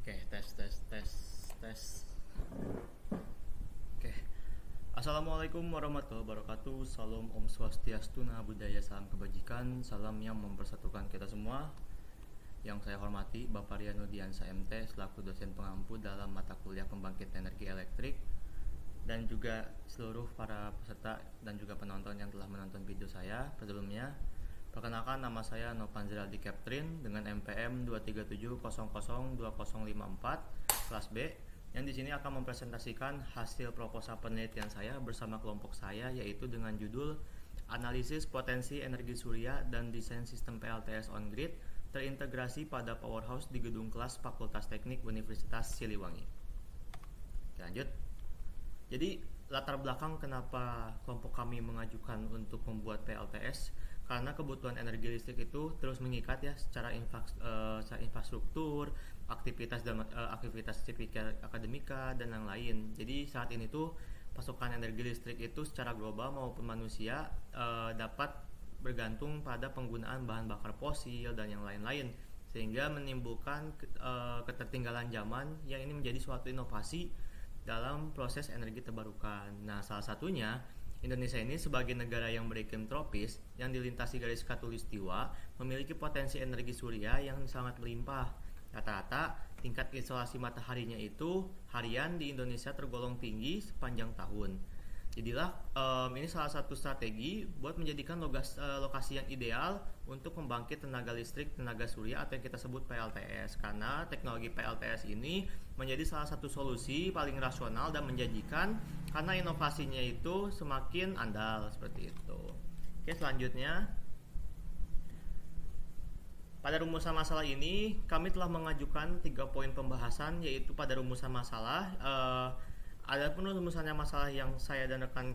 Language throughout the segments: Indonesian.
Oke, tes. Oke. Assalamualaikum warahmatullahi wabarakatuh. Salam Om Swastiastu, Namo Buddhaya, salam kebajikan, salam yang mempersatukan kita semua. Yang saya hormati Bapak Riano Diansa MT selaku dosen pengampu dalam mata kuliah pembangkit energi elektrik, dan juga seluruh para peserta dan juga penonton yang telah menonton video saya sebelumnya. Perkenalkan, nama saya Novanzil Aldi Captrin dengan MPM 237002054 kelas B, yang di sini akan mempresentasikan hasil proposal penelitian saya bersama kelompok saya, yaitu dengan judul Analisis Potensi Energi Surya dan Desain Sistem PLTS On Grid terintegrasi pada powerhouse di gedung kelas Fakultas Teknik Universitas Siliwangi. Oke, lanjut. Jadi latar belakang kenapa kelompok kami mengajukan untuk membuat PLTS, karena kebutuhan energi listrik itu terus mengikat ya secara infrastruktur, aktivitas akademika dan yang lain. Jadi saat ini tuh pasokan energi listrik itu secara global maupun manusia dapat bergantung pada penggunaan bahan bakar fosil dan yang lain-lain, sehingga menimbulkan ketertinggalan zaman yang ini menjadi suatu inovasi dalam proses energi terbarukan. Nah, salah satunya Indonesia ini sebagai negara yang beriklim tropis yang dilintasi garis khatulistiwa memiliki potensi energi surya yang sangat melimpah. Rata-rata tingkat isolasi mataharinya itu harian di Indonesia tergolong tinggi sepanjang tahun. Jadilah ini salah satu strategi buat menjadikan lokasi yang ideal untuk membangkit tenaga listrik tenaga surya atau yang kita sebut PLTS, karena teknologi PLTS ini menjadi salah satu solusi paling rasional dan menjanjikan karena inovasinya itu semakin andal seperti itu. Oke, selanjutnya pada rumusan masalah ini kami telah mengajukan 3 poin pembahasan, yaitu pada rumusan masalah ada pun rumusannya masalah yang saya dan rekan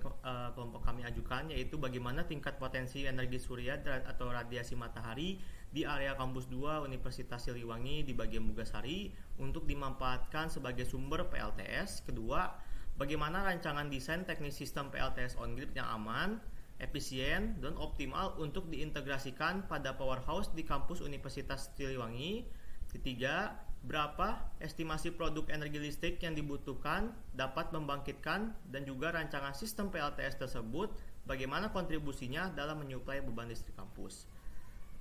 kelompok kami ajukan, yaitu bagaimana tingkat potensi energi surya atau radiasi matahari di area kampus 2 Universitas Siliwangi di bagian Mugasari untuk dimanfaatkan sebagai sumber PLTS. Kedua, bagaimana rancangan desain teknis sistem PLTS on grid yang aman, efisien, dan optimal untuk diintegrasikan pada powerhouse di kampus Universitas Siliwangi. Ketiga, berapa estimasi produk energi listrik yang dibutuhkan dapat membangkitkan, dan juga rancangan sistem PLTS tersebut bagaimana kontribusinya dalam menyuplai beban listrik kampus.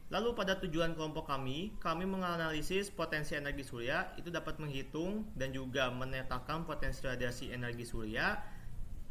Lalu pada tujuan kelompok kami menganalisis potensi energi surya itu dapat menghitung dan juga menetapkan potensi radiasi energi surya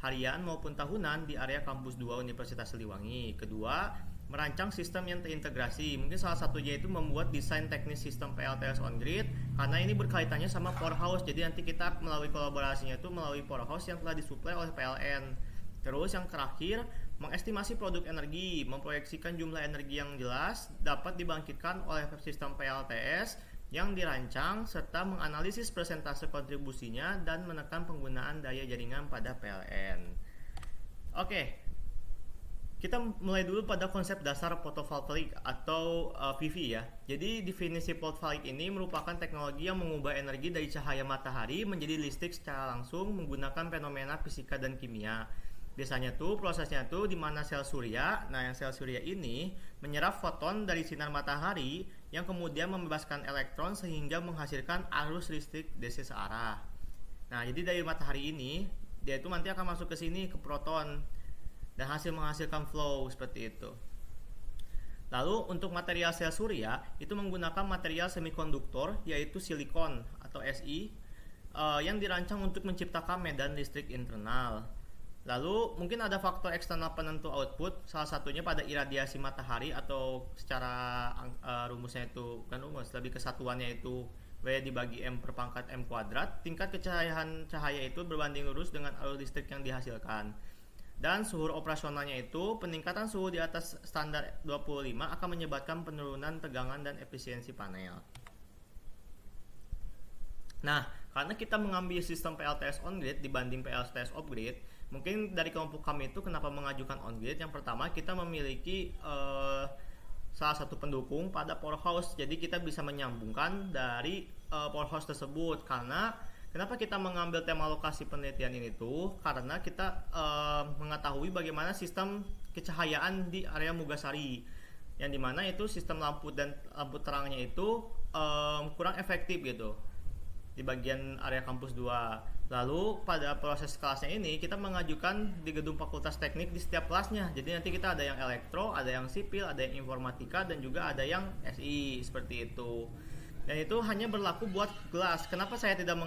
harian maupun tahunan di area kampus 2 Universitas Siliwangi. Kedua, merancang sistem yang terintegrasi. Mungkin salah satunya itu membuat desain teknis sistem PLTS on grid, karena ini berkaitannya sama powerhouse. Jadi nanti kita melalui kolaborasinya itu melalui powerhouse yang telah disuplai oleh PLN. Terus yang terakhir, mengestimasi produk energi, memproyeksikan jumlah energi yang jelas dapat dibangkitkan oleh sistem PLTS yang dirancang, serta menganalisis persentase kontribusinya dan menekan penggunaan daya jaringan pada PLN. Oke. Kita mulai dulu pada konsep dasar fotovoltaik atau PV ya. Jadi definisi fotovoltaik ini merupakan teknologi yang mengubah energi dari cahaya matahari menjadi listrik secara langsung menggunakan fenomena fisika dan kimia. Biasanya tuh prosesnya tuh di mana sel surya, yang sel surya ini menyerap foton dari sinar matahari yang kemudian membebaskan elektron sehingga menghasilkan arus listrik DC searah. Nah, jadi dari matahari ini dia itu nanti akan masuk ke sini ke proton dan menghasilkan flow seperti itu. Lalu untuk material sel surya itu menggunakan material semikonduktor, yaitu silikon atau Si yang dirancang untuk menciptakan medan listrik internal. Lalu mungkin ada faktor eksternal penentu output, salah satunya pada iradiasi matahari, atau secara rumusnya itu bukan rumus, lebih kesatuannya itu W dibagi M per pangkat M kuadrat. Tingkat kecahayaan cahaya itu berbanding lurus dengan arus listrik yang dihasilkan. Dan suhu operasionalnya itu peningkatan suhu di atas standar 25 akan menyebabkan penurunan tegangan dan efisiensi panel. Nah, karena kita mengambil sistem PLTS on grid dibanding PLTS off grid, mungkin dari kelompok kami itu kenapa mengajukan on grid? Yang pertama, kita memiliki salah satu pendukung pada powerhouse, jadi kita bisa menyambungkan dari powerhouse tersebut. Karena kenapa kita mengambil tema lokasi penelitian ini tuh? Karena kita mengetahui bagaimana sistem kecahayaan di area Mugasari, yang dimana itu sistem lampu dan lampu terangnya itu kurang efektif gitu. di bagian area kampus 2. Lalu pada proses kelasnya ini kita mengajukan di gedung Fakultas Teknik di setiap kelasnya. Jadi nanti kita ada yang elektro, ada yang sipil, ada yang informatika, dan juga ada yang SI seperti itu. Dan itu hanya berlaku buat kelas. Kenapa saya tidak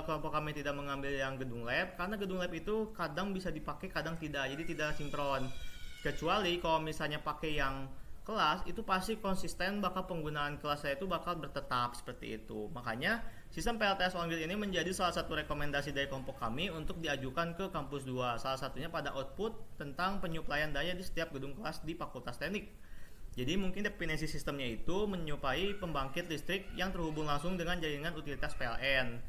kelompok kami tidak mengambil yang gedung lab? Karena gedung lab itu kadang bisa dipakai, kadang tidak. Jadi tidak sinkron. Kecuali kalau misalnya pakai yang kelas, itu pasti konsisten, bakal penggunaan kelas saya itu bakal bertetap seperti itu. Makanya sistem PLTS on grid ini menjadi salah satu rekomendasi dari kelompok kami untuk diajukan ke kampus 2. Salah satunya pada output tentang penyuplaian daya di setiap gedung kelas di Fakultas Teknik. Jadi mungkin definisi sistemnya itu menyuplai pembangkit listrik yang terhubung langsung dengan jaringan utilitas PLN.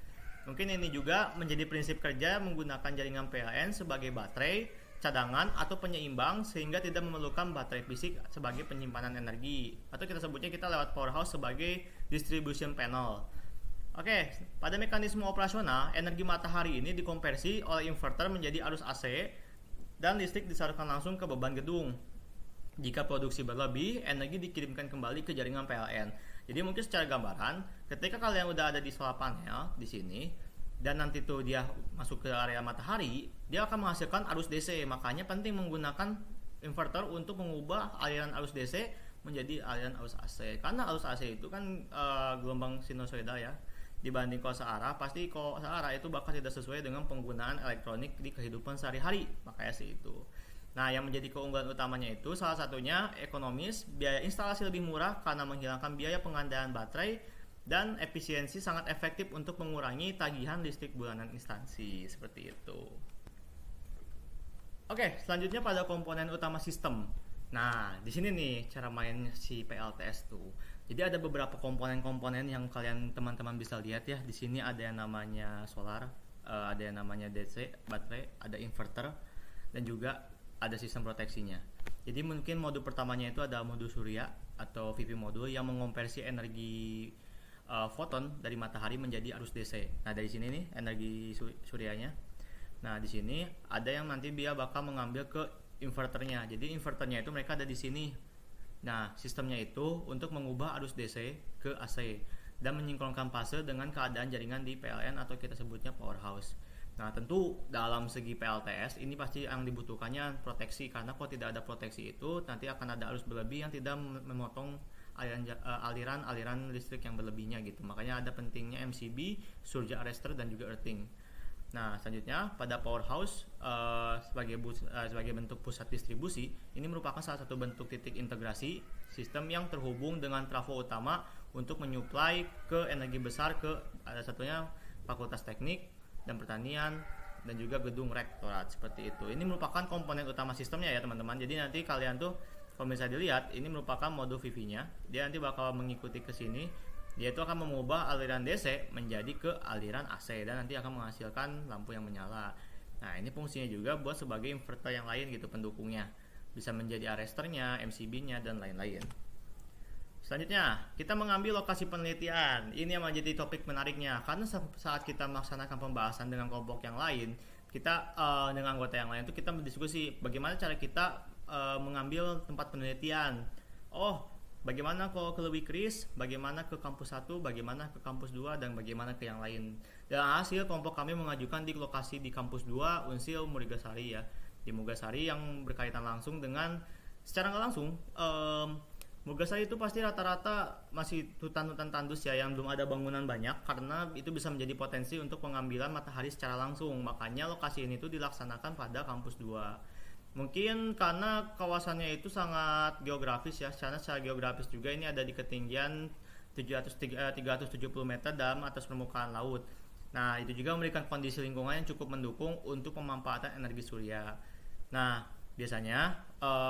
Mungkin ini juga menjadi prinsip kerja menggunakan jaringan PLN sebagai baterai, cadangan, atau penyeimbang sehingga tidak memerlukan baterai fisik sebagai penyimpanan energi. Atau kita sebutnya kita lewat powerhouse sebagai distribution panel. Oke, pada mekanisme operasional, energi matahari ini dikonversi oleh inverter menjadi arus AC dan listrik disalurkan langsung ke beban gedung. Jika produksi berlebih, energi dikirimkan kembali ke jaringan PLN. Jadi mungkin secara gambaran, ketika kalian udah ada di solar panel di sini, dan nanti tuh dia masuk ke area matahari, dia akan menghasilkan arus DC. Makanya penting menggunakan inverter untuk mengubah aliran arus DC menjadi aliran arus AC. Karena arus AC itu kan gelombang sinusoida ya. Dibanding kalau searah, pasti kalau searah itu bakal tidak sesuai dengan penggunaan elektronik di kehidupan sehari-hari. Makanya sih itu. Nah, yang menjadi keunggulan utamanya itu salah satunya ekonomis, biaya instalasi lebih murah karena menghilangkan biaya pengandaian baterai, dan efisiensi sangat efektif untuk mengurangi tagihan listrik bulanan instansi, seperti itu. Oke, selanjutnya pada komponen utama sistem. Nah, di sini nih cara main si PLTS tuh. Jadi ada beberapa komponen-komponen yang kalian teman-teman bisa lihat ya. Di sini ada yang namanya solar, ada yang namanya DC, baterai, ada inverter, dan juga ada sistem proteksinya. Jadi mungkin modul pertamanya itu ada modul surya atau PV modul yang mengonversi energi foton dari matahari menjadi arus DC. Nah, dari sini nih energi suryanya. Nah, di sini ada yang nanti dia bakal mengambil ke inverternya. Jadi inverternya itu mereka ada di sini. Nah, sistemnya itu untuk mengubah arus DC ke AC dan menyinkronkan fase dengan keadaan jaringan di PLN atau kita sebutnya powerhouse. Nah, tentu dalam segi PLTS ini pasti yang dibutuhkannya proteksi, karena kalau tidak ada proteksi itu nanti akan ada arus berlebih yang tidak memotong aliran listrik yang berlebihnya gitu. Makanya ada pentingnya MCB, surge arrestor, dan juga earthing. Nah, selanjutnya pada powerhouse sebagai bentuk pusat distribusi, ini merupakan salah satu bentuk titik integrasi sistem yang terhubung dengan trafo utama untuk menyuplai ke energi besar ke ada satunya Fakultas Teknik dan Pertanian, dan juga gedung rektorat seperti itu. Ini merupakan komponen utama sistemnya ya teman-teman. Jadi nanti kalian tuh kalau bisa dilihat ini merupakan modul VV-nya. Dia nanti bakal mengikuti ke sini. Dia itu akan mengubah aliran DC menjadi ke aliran AC dan nanti akan menghasilkan lampu yang menyala. Nah, ini fungsinya juga buat sebagai inverter yang lain gitu pendukungnya. Bisa menjadi arrestornya, MCB-nya, dan lain-lain. Selanjutnya, kita mengambil lokasi penelitian. Ini yang menjadi topik menariknya, karena saat kita melaksanakan pembahasan dengan kelompok yang lain, kita dengan anggota yang lain itu kita berdiskusi bagaimana cara kita mengambil tempat penelitian. Oh, bagaimana kalau ke Lewi Kris, bagaimana ke kampus 1, bagaimana ke kampus 2, dan bagaimana ke yang lain. Dan hasil kelompok kami mengajukan di lokasi di kampus 2, Unsil Murigasari ya. Di Mugasari yang berkaitan langsung dengan secara nggak langsung Mugasari itu pasti rata-rata masih hutan-hutan tandus ya, yang belum ada bangunan banyak, karena itu bisa menjadi potensi untuk pengambilan matahari secara langsung. Makanya lokasi ini tuh dilaksanakan pada kampus 2. Mungkin karena kawasannya itu sangat geografis ya, secara geografis juga ini ada di ketinggian 370 meter dalam atas permukaan laut. Nah, itu juga memberikan kondisi lingkungan yang cukup mendukung untuk pemanfaatan energi surya. Nah, biasanya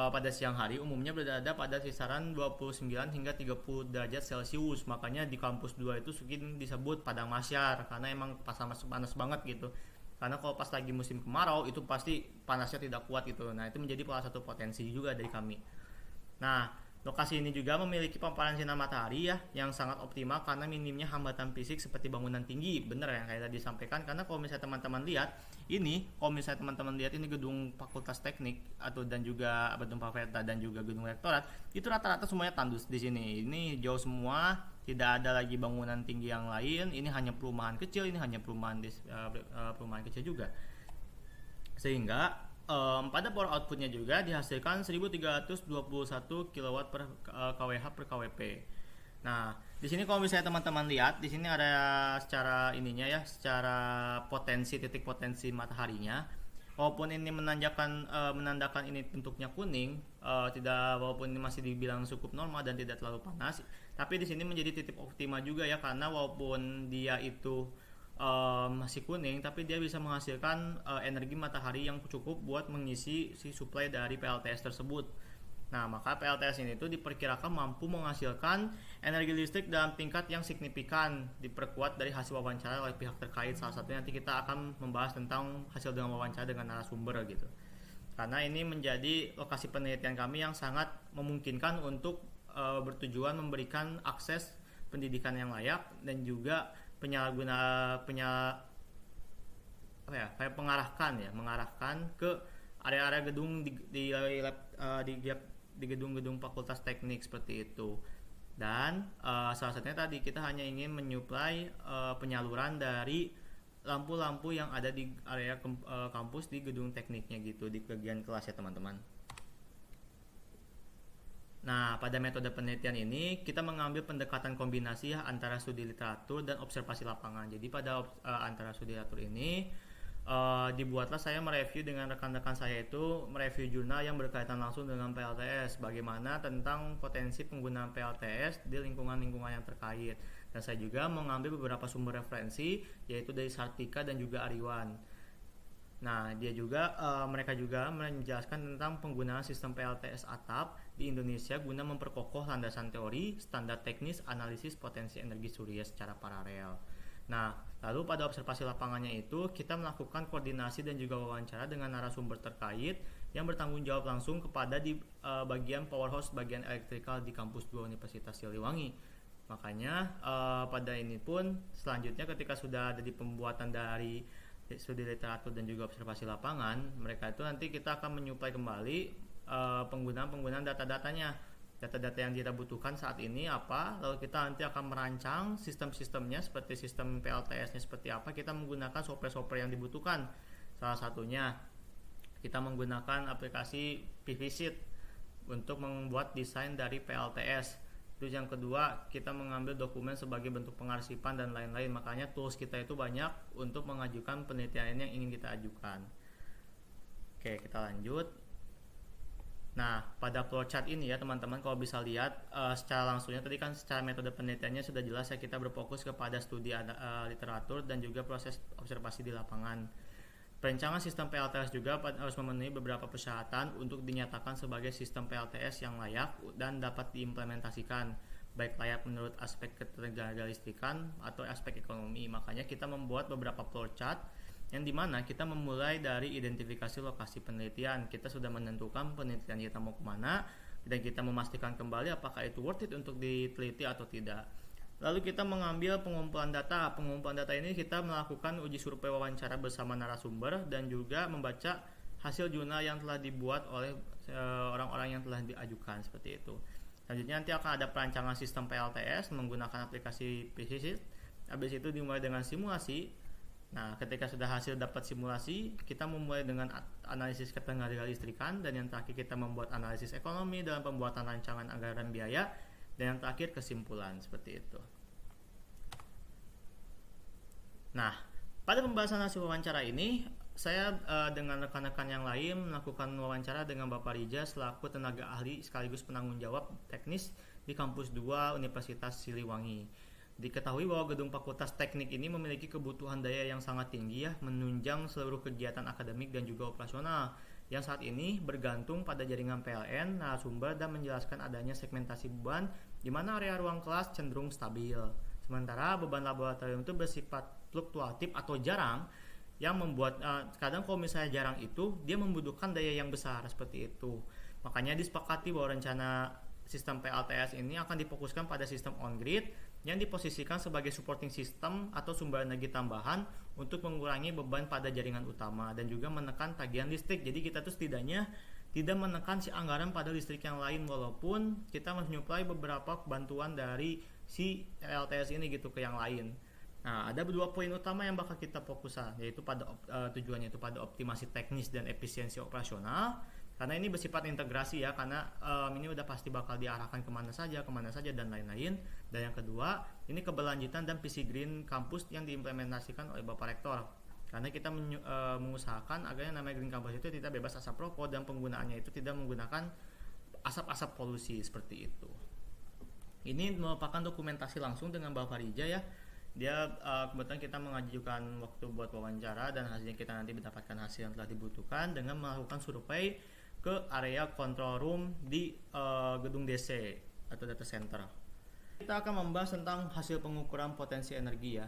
pada siang hari umumnya berada pada kisaran 29 hingga 30 derajat Celcius. Makanya di kampus 2 itu mungkin disebut padang masyar karena emang panas banget gitu. Karena kalau pas lagi musim kemarau itu pasti panasnya tidak kuat gitu. Nah, itu menjadi salah satu potensi juga dari kami. Nah, lokasi ini juga memiliki paparan sinar matahari ya yang sangat optimal karena minimnya hambatan fisik seperti bangunan tinggi. Bener ya kayak tadi disampaikan, karena kalau misalnya teman-teman lihat ini, ini gedung Fakultas Teknik atau dan juga gedung Fakultas dan juga gedung Rektorat, itu rata-rata semuanya tandus di sini. Ini jauh semua tidak ada lagi bangunan tinggi yang lain, ini hanya perumahan kecil, ini hanya perumahan kecil juga. Sehingga pada power outputnya juga dihasilkan 1321 kW per kWh per kWp. Nah, di sini kalau misalnya teman-teman lihat, di sini ada secara ininya ya, secara potensi, titik potensi mataharinya. Walaupun ini menandakan ini bentuknya kuning, tidak, walaupun ini masih dibilang cukup normal dan tidak terlalu panas, tapi di sini menjadi titik optima juga ya, karena walaupun dia itu masih kuning, tapi dia bisa menghasilkan energi matahari yang cukup buat mengisi si supply dari PLTS tersebut. Nah, maka PLTS ini itu diperkirakan mampu menghasilkan energi listrik dalam tingkat yang signifikan, diperkuat dari hasil wawancara oleh pihak terkait. Salah satunya nanti kita akan membahas tentang hasil dengan wawancara dengan narasumber gitu. Karena ini menjadi lokasi penelitian kami yang sangat memungkinkan untuk bertujuan memberikan akses pendidikan yang layak dan juga mengarahkan ke area-area gedung di gedung-gedung fakultas teknik seperti itu. Dan salah satunya tadi kita hanya ingin menyuplai penyaluran dari lampu-lampu yang ada di area kampus di gedung tekniknya gitu, di bagian kelas ya teman-teman. Nah, pada metode penelitian ini kita mengambil pendekatan kombinasi ya, antara studi literatur dan observasi lapangan. Jadi pada antara studi literatur ini dibuatlah saya mereview dengan rekan-rekan saya itu mereview jurnal yang berkaitan langsung dengan PLTS, bagaimana tentang potensi penggunaan PLTS di lingkungan-lingkungan yang terkait. Dan saya juga mengambil beberapa sumber referensi, yaitu dari Sartika dan juga Ariwan. Nah, mereka juga menjelaskan tentang penggunaan sistem PLTS atap di Indonesia guna memperkokoh landasan teori, standar teknis, analisis potensi energi surya secara paralel. Nah, lalu pada observasi lapangannya itu kita melakukan koordinasi dan juga wawancara dengan narasumber terkait yang bertanggung jawab langsung kepada di bagian powerhouse bagian elektrikal di kampus 2 Universitas Siliwangi. Makanya pada ini pun selanjutnya ketika sudah ada di pembuatan dari studi literatur dan juga observasi lapangan, mereka itu nanti kita akan menyuplai kembali penggunaan data-datanya. Data-data yang kita butuhkan saat ini apa, lalu kita nanti akan merancang sistem-sistemnya seperti sistem PLTS-nya seperti apa, kita menggunakan software-software yang dibutuhkan. Salah satunya kita menggunakan aplikasi PVSheet untuk membuat desain dari PLTS. Terus yang kedua, kita mengambil dokumen sebagai bentuk pengarsipan dan lain-lain. Makanya tools kita itu banyak untuk mengajukan penelitian yang ingin kita ajukan. Oke, kita lanjut. Nah, pada flowchart ini ya teman-teman, kalau bisa lihat secara langsungnya tadi kan secara metode penelitiannya sudah jelas ya, kita berfokus kepada studi literatur dan juga proses observasi di lapangan. Perencanaan sistem PLTS juga harus memenuhi beberapa persyaratan untuk dinyatakan sebagai sistem PLTS yang layak dan dapat diimplementasikan, baik layak menurut aspek ketenaga-listrikan atau aspek ekonomi. Makanya kita membuat beberapa flowchart yang dimana kita memulai dari identifikasi lokasi penelitian. Kita sudah menentukan penelitian kita mau kemana, dan kita memastikan kembali apakah itu worth it untuk diteliti atau tidak. Lalu kita mengambil pengumpulan data. Pengumpulan data ini kita melakukan uji survei wawancara bersama narasumber dan juga membaca hasil jurnal yang telah dibuat oleh orang-orang yang telah diajukan seperti itu. Selanjutnya nanti akan ada perancangan sistem PLTS menggunakan aplikasi PVSheet. Habis itu dimulai dengan simulasi. Nah, ketika sudah hasil dapat simulasi, kita memulai dengan analisis ketenaga-listrikan, dan yang terakhir kita membuat analisis ekonomi dalam pembuatan rancangan anggaran biaya, dan yang terakhir kesimpulan seperti itu. Nah, pada pembahasan hasil wawancara ini, saya dengan rekan-rekan yang lain melakukan wawancara dengan Bapak Rija selaku tenaga ahli sekaligus penanggung jawab teknis di kampus 2 Universitas Siliwangi. Diketahui bahwa gedung Fakultas Teknik ini memiliki kebutuhan daya yang sangat tinggi ya, menunjang seluruh kegiatan akademik dan juga operasional yang saat ini bergantung pada jaringan PLN, narasumber, dan menjelaskan adanya segmentasi beban di mana area ruang kelas cenderung stabil. Sementara beban laboratorium itu bersifat fluktuatif atau jarang, yang membuat kadang kalau misalnya jarang itu dia membutuhkan daya yang besar seperti itu. Makanya disepakati bahwa rencana sistem PLTS ini akan difokuskan pada sistem on-grid yang diposisikan sebagai supporting system atau sumber energi tambahan untuk mengurangi beban pada jaringan utama dan juga menekan tagihan listrik. Jadi kita tuh setidaknya tidak menekan si anggaran pada listrik yang lain, walaupun kita menyuplai beberapa bantuan dari si LTS ini gitu ke yang lain. Nah, ada dua poin utama yang bakal kita fokuskan, yaitu pada tujuannya itu pada optimasi teknis dan efisiensi operasional. Karena ini bersifat integrasi ya, karena ini udah pasti bakal diarahkan kemana saja dan lain-lain. Dan yang kedua, ini keberlanjutan dan visi Green Campus yang diimplementasikan oleh Bapak Rektor. Karena kita mengusahakan agar yang namanya Green Campus itu tidak bebas asap rokok dan penggunaannya itu tidak menggunakan asap-asap polusi seperti itu. Ini merupakan dokumentasi langsung dengan Bapak Rija ya. Dia kebetulan kita mengajukan waktu buat wawancara dan hasilnya kita nanti mendapatkan hasil yang telah dibutuhkan dengan melakukan survei ke area control room di gedung DC atau data center. Kita akan membahas tentang hasil pengukuran potensi energi ya.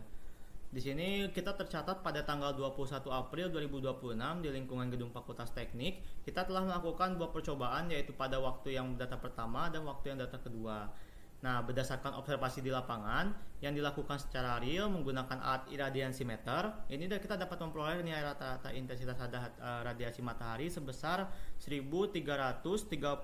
Di sini kita tercatat pada tanggal 21 April 2026 di lingkungan gedung Fakultas Teknik, kita telah melakukan dua percobaan, yaitu pada waktu yang data pertama dan waktu yang data kedua. Nah, berdasarkan observasi di lapangan yang dilakukan secara real menggunakan alat iradiansimeter, ini kita dapat memperoleh nilai rata-rata intensitas radiasi matahari sebesar 1303,5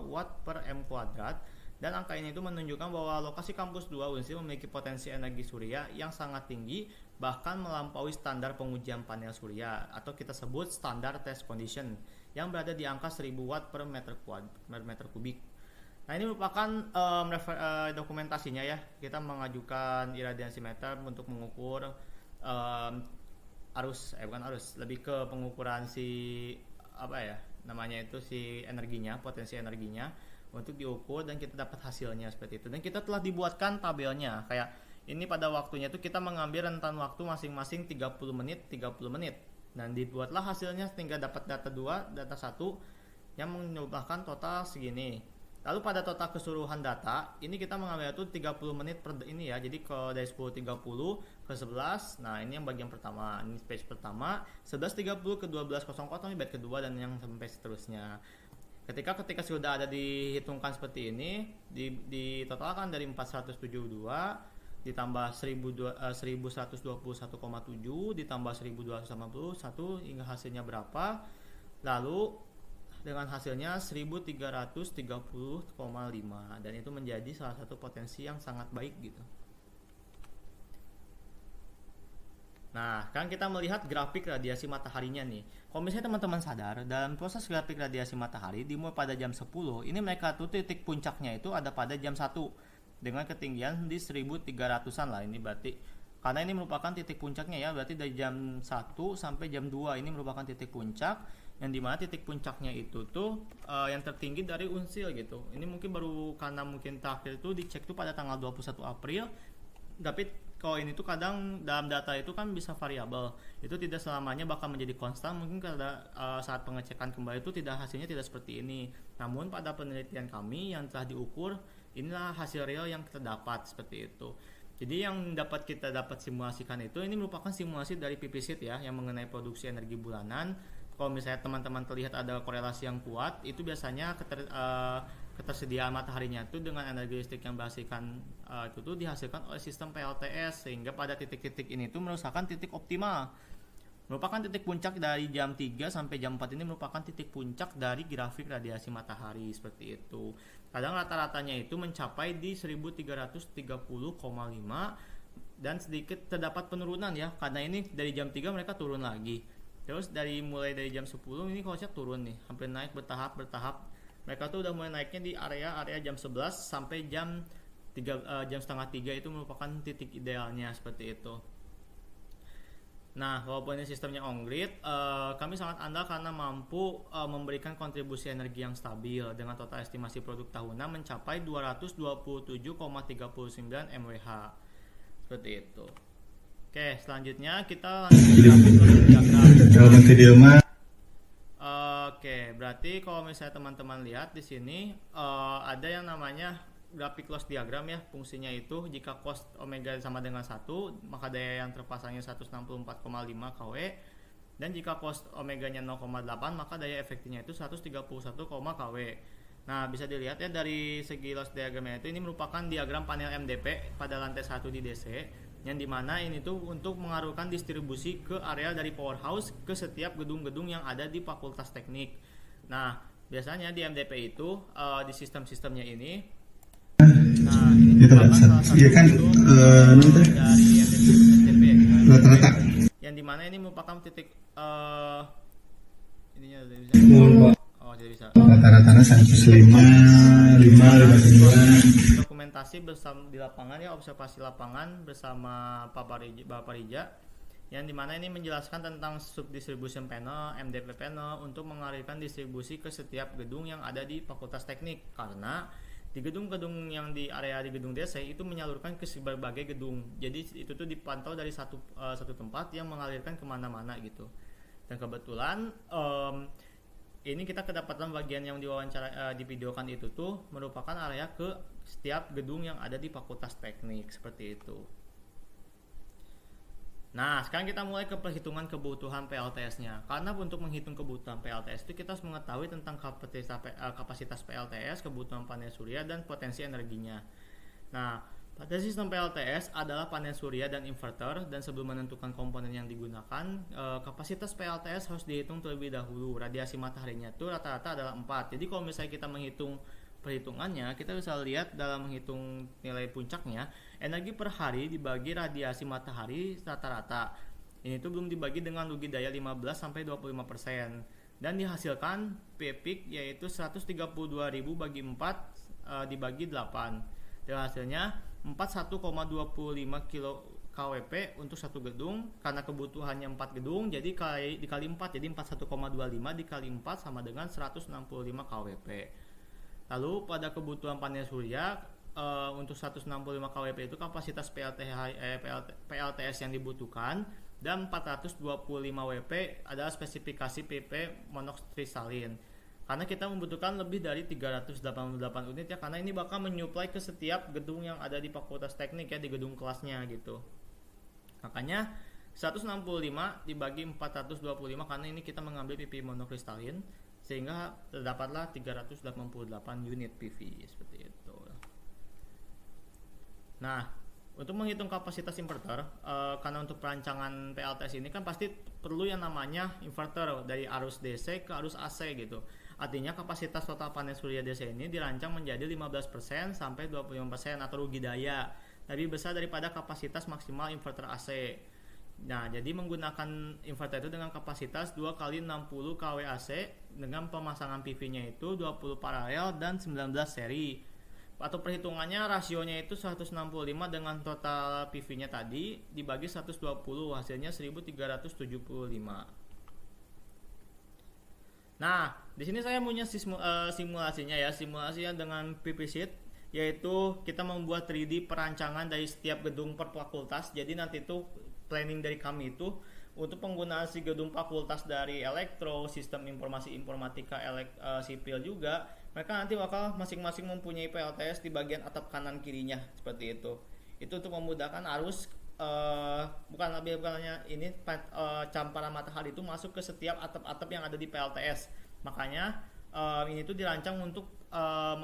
watt per m kuadrat, dan angka ini itu menunjukkan bahwa lokasi kampus 2 Unsil memiliki potensi energi surya yang sangat tinggi, bahkan melampaui standar pengujian panel surya atau kita sebut standar test condition yang berada di angka 1000 watt per meter kubik. Nah, ini merupakan dokumentasinya ya. Kita mengajukan iradiansimeter untuk mengukur lebih ke pengukuran si energinya, potensi energinya untuk diukur dan kita dapat hasilnya seperti itu. Dan kita telah dibuatkan tabelnya. Kayak ini pada waktunya itu kita mengambil rentan waktu masing-masing 30 menit. Dan dibuatlah hasilnya sehingga dapat data 2, data 1 yang menyebabkan total segini. Lalu pada total keseluruhan data, ini kita mengambil itu 30 menit per ini ya. Jadi kalau dari 10.30 ke 11, nah ini yang bagian pertama, ini page pertama, 11.30 ke 12.00 ini batch kedua dan yang sampai seterusnya. Ketika sudah ada dihitungkan seperti ini, ditotalkan dari 472 ditambah 1121,7 ditambah 1281 hingga hasilnya berapa. Lalu dengan hasilnya 1330,5 dan itu menjadi salah satu potensi yang sangat baik gitu. Nah, kan kita melihat grafik radiasi mataharinya nih. Kalau misalnya teman-teman sadar, dalam proses grafik radiasi matahari dimulai pada jam 10, ini mereka tuh titik puncaknya itu ada pada jam 1 dengan ketinggian di 1300-an lah. Ini berarti karena ini merupakan titik puncaknya ya, berarti dari jam 1 sampai jam 2 ini merupakan titik puncak, yang dimana titik puncaknya itu tuh yang tertinggi dari Unsil gitu. Ini mungkin baru karena mungkin terakhir itu dicek tuh pada tanggal 21 April, tapi kalau ini tuh kadang dalam data itu kan bisa variabel, itu tidak selamanya bakal menjadi konstan. Mungkin karena saat pengecekan kembali itu hasilnya tidak seperti ini. Namun pada penelitian kami yang telah diukur, inilah hasil real yang kita dapat seperti itu. Jadi yang kita dapat simulasikan itu, ini merupakan simulasi dari PPSeed ya, yang mengenai produksi energi bulanan. Kalau misalnya teman-teman terlihat ada korelasi yang kuat, itu biasanya ketersediaan mataharinya itu dengan energi listrik yang dihasilkan itu tuh dihasilkan oleh sistem PLTS, sehingga pada titik-titik ini tuh merupakan titik optimal. Merupakan titik puncak dari jam 3 sampai jam 4 ini merupakan titik puncak dari grafik radiasi matahari seperti itu. Kadang rata-ratanya itu mencapai di 1330,5 dan sedikit terdapat penurunan ya, karena ini dari jam 3 mereka turun lagi. Terus mulai dari jam 10 ini kalau siap turun nih, hampir naik bertahap. Mereka tuh udah mulai naiknya di area jam 11 sampai jam setengah 3 itu merupakan titik idealnya seperti itu. Nah, walaupun ini sistemnya on-grid, kami sangat andal karena mampu memberikan kontribusi energi yang stabil dengan total estimasi produk tahunan mencapai 227,39 mWh. Seperti itu. Oke, selanjutnya kita lanjut ke diagram. Oke, berarti kalau misalnya teman-teman lihat di sini ada yang namanya grafik loss diagram ya. Fungsinya itu jika cost omega sama dengan 1, maka daya yang terpasangnya 164,5 kW, dan jika cost omeganya 0,8 maka daya efektifnya itu 131, kW. Nah, bisa dilihat ya dari segi loss diagramnya itu, ini merupakan diagram panel MDP pada lantai 1 di DC, yang dimana ini tuh untuk mengarahkan distribusi ke area dari powerhouse ke setiap gedung-gedung yang ada di Fakultas Teknik. Nah, biasanya di MDP itu di sistem-sistemnya ini, nah ini itu iya kan dari SDP rata-rata yang dimana ini merupakan titik ininya tidak bisa. Oh, tidak bisa. rata-ratanya 105 Dokumentasi bersama di lapangan ya, observasi lapangan bersama Bapak Rija, yang dimana ini menjelaskan tentang subdistribution panel, MDP panel untuk mengalirkan distribusi ke setiap gedung yang ada di Fakultas Teknik, karena di gedung-gedung yang di area di gedung DC itu menyalurkan ke berbagai gedung, jadi itu tuh dipantau dari satu tempat yang mengalirkan kemana-mana gitu. Dan kebetulan ini kita kedapatan bagian yang diwawancara divideokan itu tuh merupakan area ke setiap gedung yang ada di Fakultas Teknik seperti itu. Nah, sekarang kita mulai ke perhitungan kebutuhan PLTS-nya. Karena untuk menghitung kebutuhan PLTS itu kita harus mengetahui tentang kapasitas PLTS, kebutuhan panel surya, dan potensi energinya. Nah, pada sistem PLTS adalah panel surya dan inverter, dan sebelum menentukan komponen yang digunakan, kapasitas PLTS harus dihitung terlebih dahulu. Radiasi mataharinya itu rata-rata adalah 4. Jadi kalau misalnya kita menghitung perhitungannya, kita bisa lihat dalam menghitung nilai puncaknya, energi per hari dibagi radiasi matahari rata-rata. Ini tuh belum dibagi dengan rugi daya 15-25%. Dan dihasilkan P peak yaitu 132.000 bagi 4 dibagi 8. Dan hasilnya 41,25 kilo KWP untuk satu gedung. Karena kebutuhannya 4 gedung, jadi dikali 4, jadi 41,25 dikali 4 sama dengan 165 KWP. Lalu pada kebutuhan panel surya untuk 165 KWP itu kapasitas PLTS yang dibutuhkan, dan 425 WP adalah spesifikasi PP monokristalin. Karena kita membutuhkan lebih dari 388 unit ya, karena ini bakal menyuplai ke setiap gedung yang ada di Fakultas Teknik ya, di gedung kelasnya gitu. Makanya 165 dibagi 425, karena ini kita mengambil PP monokristalin, sehingga terdapatlah 388 unit PV seperti itu. Nah, untuk menghitung kapasitas inverter, karena untuk perancangan PLTS ini kan pasti perlu yang namanya inverter dari arus DC ke arus AC gitu. Artinya kapasitas total panel surya DC ini dirancang menjadi 15% sampai 25% atau rugi daya lebih besar daripada kapasitas maksimal inverter AC. Nah, jadi menggunakan inverter itu dengan kapasitas 2 kali 60 kW AC dengan pemasangan PV-nya itu 20 paralel dan 19 seri. Atau perhitungannya rasionya itu 165 dengan total PV-nya tadi dibagi 120, hasilnya 1375. Nah, di sini saya punya simulasinya ya, simulasinya dengan PV sheet, yaitu kita membuat 3D perancangan dari setiap gedung per fakultas. Jadi nanti itu planning dari kami itu untuk penggunaan si gedung fakultas dari elektro, sistem informasi informatika, sipil juga, mereka nanti bakal masing-masing mempunyai PLTS di bagian atap kanan kirinya seperti itu. Itu untuk memudahkan arus bukannya ini camparan matahari itu masuk ke setiap atap-atap yang ada di PLTS. Makanya ini tuh dirancang untuk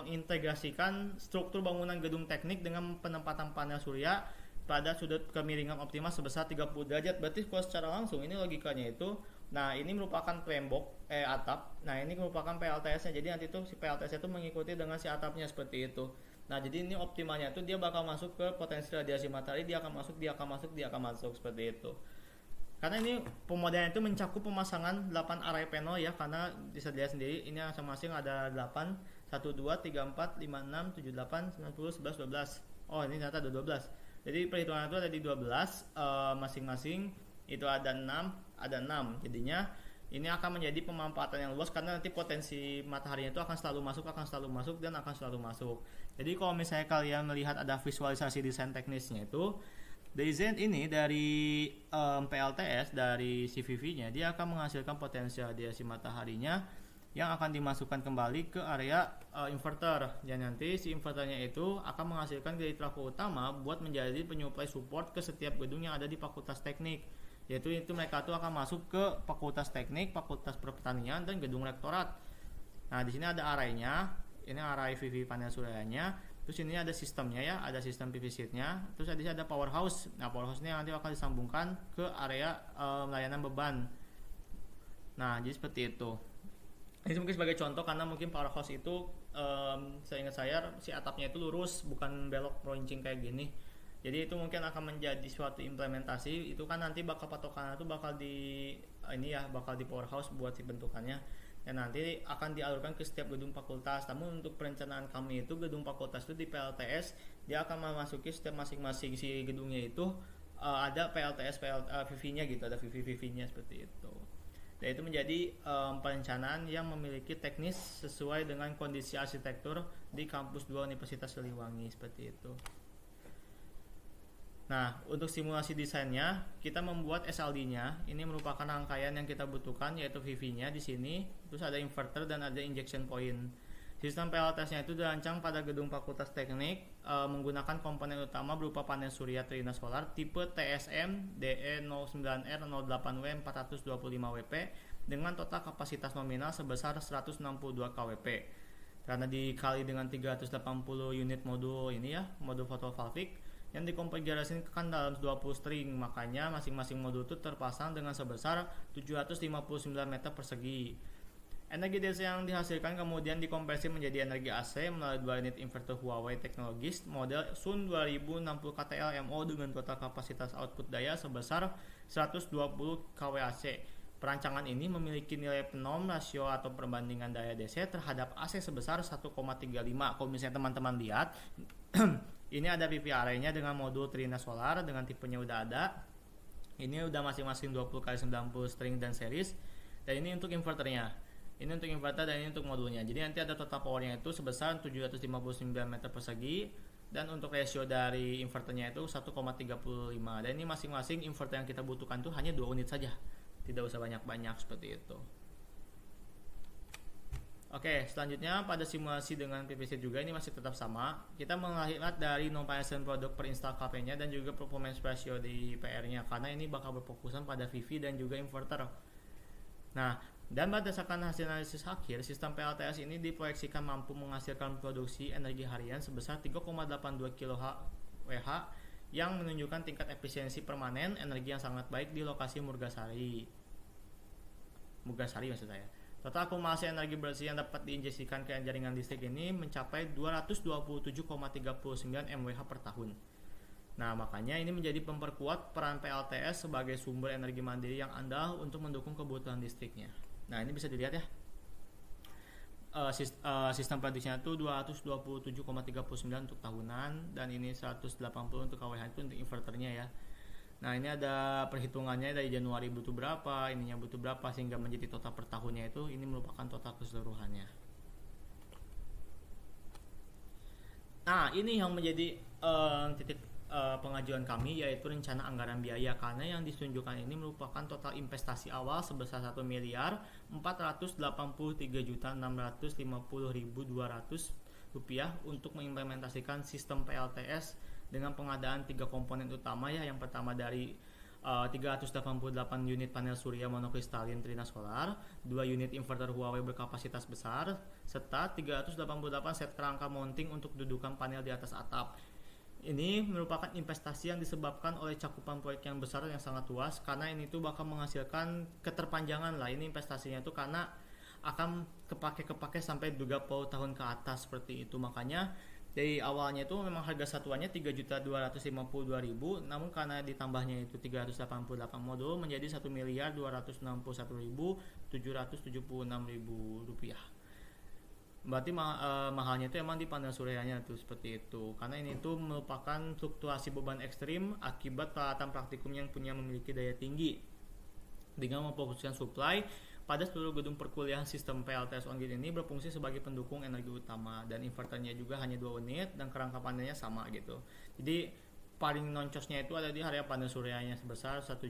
mengintegrasikan struktur bangunan gedung teknik dengan penempatan panel surya pada sudut kemiringan optimal sebesar 30 derajat. Berarti kalau secara langsung ini logikanya itu, nah ini merupakan tembok atap. Nah, ini merupakan PLTS-nya. Jadi nanti tuh si PLTS itu mengikuti dengan si atapnya seperti itu. Nah, jadi ini optimalnya itu dia bakal masuk ke potensi radiasi matahari, dia akan masuk seperti itu. Karena ini pemodelan itu mencakup pemasangan 8 array panel ya, karena bisa dilihat sendiri ini masing-masing ada 8, 1, 2, 3, 4, 5, 6, 7, 8, 9, 10, 11, 12. Oh, ini ternyata ada 12. Jadi perhitungan itu ada di 12, masing-masing itu ada 6. Jadinya ini akan menjadi pemanfaatan yang luas karena nanti potensi mataharinya itu akan selalu masuk. Jadi kalau misalnya kalian melihat ada visualisasi desain teknisnya itu, desain ini dari PLTS dari CVV-nya dia akan menghasilkan potensi radiasi mataharinya yang akan dimasukkan kembali ke area inverter. Dan nanti si inverternya itu akan menghasilkan grid trafo utama buat menjadi penyuplai support ke setiap gedung yang ada di Fakultas Teknik. Yaitu mereka tuh akan masuk ke Fakultas Teknik, Fakultas Pertanian, dan gedung rektorat. Nah, di sini ada arraynya. Ini array PV panel suryanya. Terus ini ada sistemnya ya, ada sistem PV sheet-nya. Terus di sini ada powerhouse. Nah, powerhouse ini nanti akan disambungkan ke area layanan beban. Nah, jadi seperti itu. Ini mungkin sebagai contoh karena mungkin powerhouse itu seingat saya si atapnya itu lurus, bukan belok runcing kayak gini. Jadi itu mungkin akan menjadi suatu implementasi. Itu kan nanti bakal patokannya itu bakal di ini ya, bakal di powerhouse buat si bentukannya. Dan nanti akan dialurkan ke setiap gedung fakultas. Namun untuk perencanaan kami itu gedung fakultas itu di PLTS dia akan memasuki setiap masing-masing si gedungnya itu ada PLTS VV-nya gitu, ada VV-nya seperti itu. Dan itu menjadi perencanaan yang memiliki teknis sesuai dengan kondisi arsitektur di kampus 2 Universitas Siliwangi seperti itu. Nah, untuk simulasi desainnya, kita membuat SLD-nya. Ini merupakan rangkaian yang kita butuhkan, yaitu VV-nya di sini. Terus ada inverter dan ada injection point. Sistem PLTS-nya itu dirancang pada gedung Fakultas Teknik menggunakan komponen utama berupa panel surya Trina Solar tipe TSM DE09R08W 425WP dengan total kapasitas nominal sebesar 162 kWp. Karena dikali dengan 380 unit modul ini ya, modul fotovoltaik yang dikonfigurasikan dalam 20 string, makanya masing-masing modul itu terpasang dengan sebesar 759 meter persegi. Energi DC yang dihasilkan kemudian dikonversi menjadi energi AC melalui 2 unit inverter Huawei Technologies model Sun 2060 KTL-MO dengan total kapasitas output daya sebesar 120 kWac. Perancangan ini memiliki nilai penom rasio atau perbandingan daya DC terhadap AC sebesar 1,35. Kalau misalnya teman-teman lihat ini ada PV array-nya dengan modul Trina Solar dengan tipenya udah ada. Ini udah masing-masing 20x90 string dan series. Dan ini untuk inverternya. Ini untuk inverter dan ini untuk modulnya. Jadi nanti ada total powernya itu sebesar 759 meter persegi. Dan untuk ratio dari inverternya itu 1,35. Dan ini masing-masing inverter yang kita butuhkan itu hanya 2 unit saja. Tidak usah banyak-banyak seperti itu. Oke, selanjutnya pada simulasi dengan PVC juga ini masih tetap sama. Kita melihat dari non-penetration product per install KP-nya dan juga performance ratio di PR-nya karena ini bakal berfokusan pada VV dan juga inverter. Nah, dan berdasarkan hasil analisis akhir, sistem PLTS ini diproyeksikan mampu menghasilkan produksi energi harian sebesar 3,82 kWh yang menunjukkan tingkat efisiensi permanen energi yang sangat baik di lokasi Murgasari maksud saya. Total akumulasi energi bersih yang dapat diinjeksikan ke jaringan listrik ini mencapai 227,39 mWh per tahun. Nah, makanya ini menjadi memperkuat peran PLTS sebagai sumber energi mandiri yang andal untuk mendukung kebutuhan listriknya. Nah, ini bisa dilihat ya. Sistem prediksinya itu 227,39 untuk tahunan dan ini 180 untuk kWh itu untuk inverternya ya. Nah, ini ada perhitungannya dari Januari butuh berapa, ininya butuh berapa sehingga menjadi total per tahunnya itu ini merupakan total keseluruhannya. Nah, ini yang menjadi titik pengajuan kami yaitu rencana anggaran biaya karena yang ditunjukkan ini merupakan total investasi awal sebesar 1.483.650.200 rupiah untuk mengimplementasikan sistem PLTS dengan pengadaan 3 komponen utama ya. Yang pertama dari 388 unit panel surya monokristalin Trina Solar, 2 unit inverter Huawei berkapasitas besar, serta 388 set kerangka mounting untuk dudukan panel di atas atap. Ini merupakan investasi yang disebabkan oleh cakupan proyek yang besar yang sangat luas karena ini tuh bakal menghasilkan keterpanjangan lah ini investasinya tuh karena akan kepake sampai 30 tahun ke atas seperti itu. Makanya dari awalnya itu memang harga satuannya 3.252.000, namun karena ditambahnya itu 388 modul menjadi 1.261.776.000 rupiah. Berarti mahalnya itu emang di panel suryanya tuh seperti itu. Karena ini tuh merupakan fluktuasi beban ekstrim akibat peralatan praktikum yang memiliki daya tinggi. Dengan memfokuskan supply pada seluruh gedung perkuliahan, sistem PLTS on-grid ini berfungsi sebagai pendukung energi utama dan inverternya juga hanya 2 unit dan kerangka panelnya sama gitu. Jadi paling noncosnya itu ada di area panel suryanya sebesar 3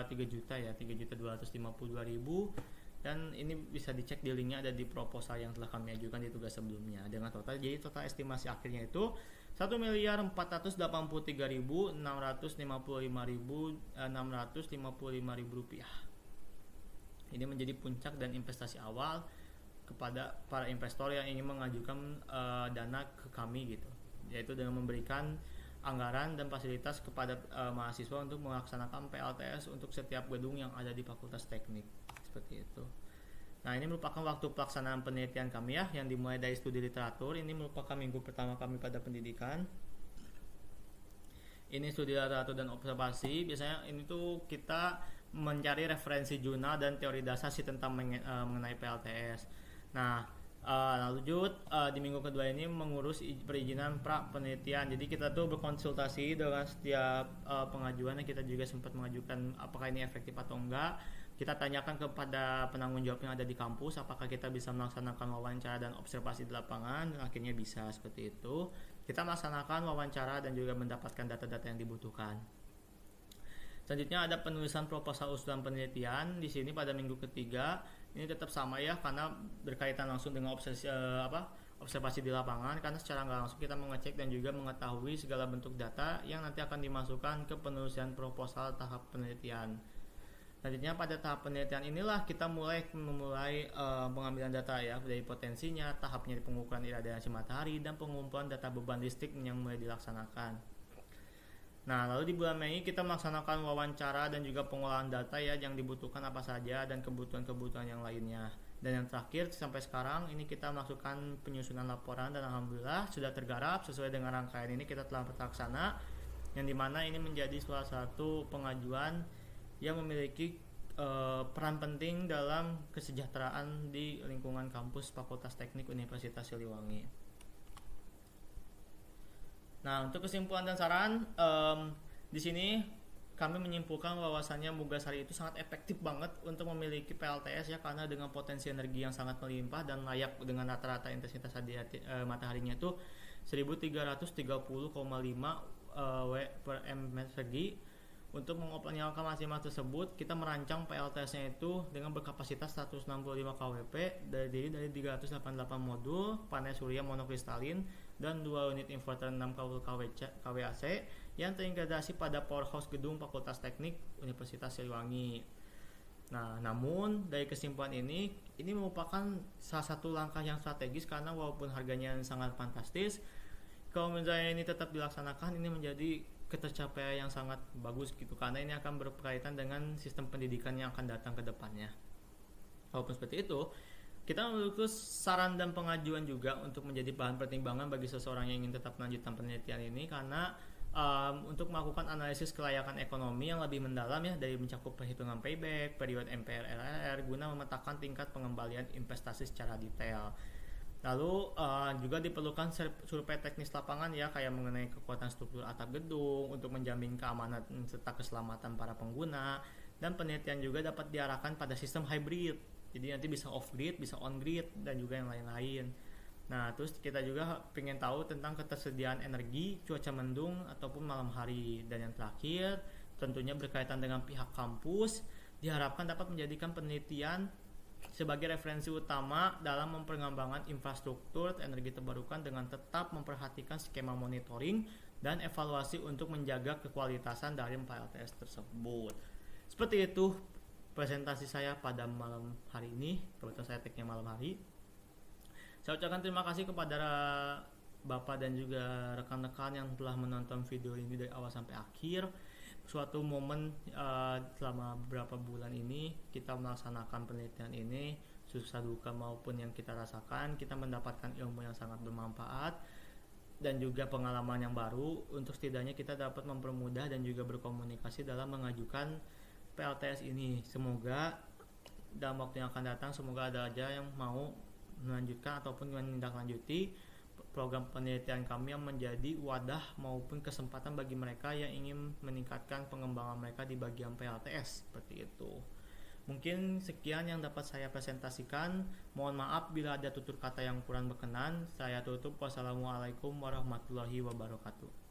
juta ya, 3.252.000 dan ini bisa dicek di linknya ada di proposal yang telah kami ajukan di tugas sebelumnya dengan total. Jadi total estimasi akhirnya itu 1.483.655.655 rupiah. Ini menjadi puncak dan investasi awal kepada para investor yang ingin mengajukan dana ke kami gitu, yaitu dengan memberikan anggaran dan fasilitas kepada mahasiswa untuk melaksanakan PLTS untuk setiap gedung yang ada di Fakultas Teknik seperti itu. Nah, ini merupakan waktu pelaksanaan penelitian kami ya, yang dimulai dari studi literatur. Ini merupakan minggu pertama kami pada pendidikan. Ini studi literatur dan observasi. Biasanya ini tuh kita mencari referensi jurnal dan teori dasar sih tentang mengenai PLTS. Nah, lanjut di minggu kedua ini mengurus perizinan pra penelitian. Jadi kita tuh berkonsultasi dengan setiap pengajuan, dan kita juga sempat mengajukan apakah ini efektif atau enggak. Kita tanyakan kepada penanggung jawab yang ada di kampus apakah kita bisa melaksanakan wawancara dan observasi di lapangan, dan akhirnya bisa seperti itu. Kita melaksanakan wawancara dan juga mendapatkan data-data yang dibutuhkan. Selanjutnya ada penulisan proposal usulan penelitian. Di sini pada minggu ketiga ini tetap sama ya, karena berkaitan langsung dengan observasi di lapangan, karena secara nggak langsung kita mengecek dan juga mengetahui segala bentuk data yang nanti akan dimasukkan ke penulisan proposal tahap penelitian. Selanjutnya pada tahap penelitian inilah kita memulai pengambilan data ya, dari potensinya, tahapnya di pengukuran iradiasi matahari, dan pengumpulan data beban listrik yang mulai dilaksanakan. Nah, lalu di bulan Mei kita melaksanakan wawancara dan juga pengolahan data ya, yang dibutuhkan apa saja dan kebutuhan-kebutuhan yang lainnya. Dan yang terakhir sampai sekarang ini kita melakukan penyusunan laporan, dan alhamdulillah sudah tergarap sesuai dengan rangkaian ini kita telah terlaksana, yang dimana ini menjadi salah satu pengajuan yang memiliki peran penting dalam kesejahteraan di lingkungan kampus Fakultas Teknik Universitas Siliwangi. Nah, untuk kesimpulan dan saran, di sini kami menyimpulkan bahwasannya Mugasari itu sangat efektif banget untuk memiliki PLTS ya, karena dengan potensi energi yang sangat melimpah dan layak dengan rata-rata intensitas mataharinya itu 1330,5 W per M persegi. Untuk mengoptimalkan masing-masing tersebut, kita merancang PLTS-nya itu dengan berkapasitas 165 kWp dari 388 modul panel surya monokristalin dan 2 unit inverter 6 kWAC yang terintegrasi pada powerhouse gedung Fakultas Teknik Universitas Siliwangi. Nah, namun dari kesimpulan ini merupakan salah satu langkah yang strategis, karena walaupun harganya sangat fantastis, kalau misalnya ini tetap dilaksanakan, ini menjadi ketercapaian yang sangat bagus gitu, karena ini akan berkaitan dengan sistem pendidikan yang akan datang ke depannya. Walaupun seperti itu, kita memiliki saran dan pengajuan juga untuk menjadi bahan pertimbangan bagi seseorang yang ingin tetap melanjutkan penelitian ini, karena untuk melakukan analisis kelayakan ekonomi yang lebih mendalam ya, dari mencakup perhitungan payback, periode MPR/LR guna memetakan tingkat pengembalian investasi secara detail. Lalu juga diperlukan survei teknis lapangan ya, kayak mengenai kekuatan struktur atap gedung untuk menjamin keamanan serta keselamatan para pengguna, dan penelitian juga dapat diarahkan pada sistem hybrid. Jadi nanti bisa off grid, bisa on grid, dan juga yang lain-lain. Nah, terus kita juga pengen tahu tentang ketersediaan energi, cuaca mendung ataupun malam hari. Dan yang terakhir, tentunya berkaitan dengan pihak kampus, diharapkan dapat menjadikan penelitian sebagai referensi utama dalam memperkembangkan infrastruktur energi terbarukan, dengan tetap memperhatikan skema monitoring dan evaluasi untuk menjaga kekualitasan dari PLTS tersebut. Seperti itu presentasi saya pada malam hari ini, kebetulan saya tag-nya malam hari. Saya ucapkan terima kasih kepada Bapak dan juga rekan-rekan yang telah menonton video ini dari awal sampai akhir. Suatu momen selama beberapa bulan ini kita melaksanakan penelitian ini, susah duka maupun yang kita rasakan, kita mendapatkan ilmu yang sangat bermanfaat dan juga pengalaman yang baru, untuk setidaknya kita dapat mempermudah dan juga berkomunikasi dalam mengajukan PLTS ini. Semoga dalam waktu yang akan datang, semoga ada aja yang mau melanjutkan ataupun menindaklanjuti program penelitian kami, yang menjadi wadah maupun kesempatan bagi mereka yang ingin meningkatkan pengembangan mereka di bagian PLTS, seperti itu. Mungkin sekian yang dapat saya presentasikan. Mohon maaf bila ada tutur kata yang kurang berkenan. Saya tutup. Wassalamualaikum warahmatullahi wabarakatuh.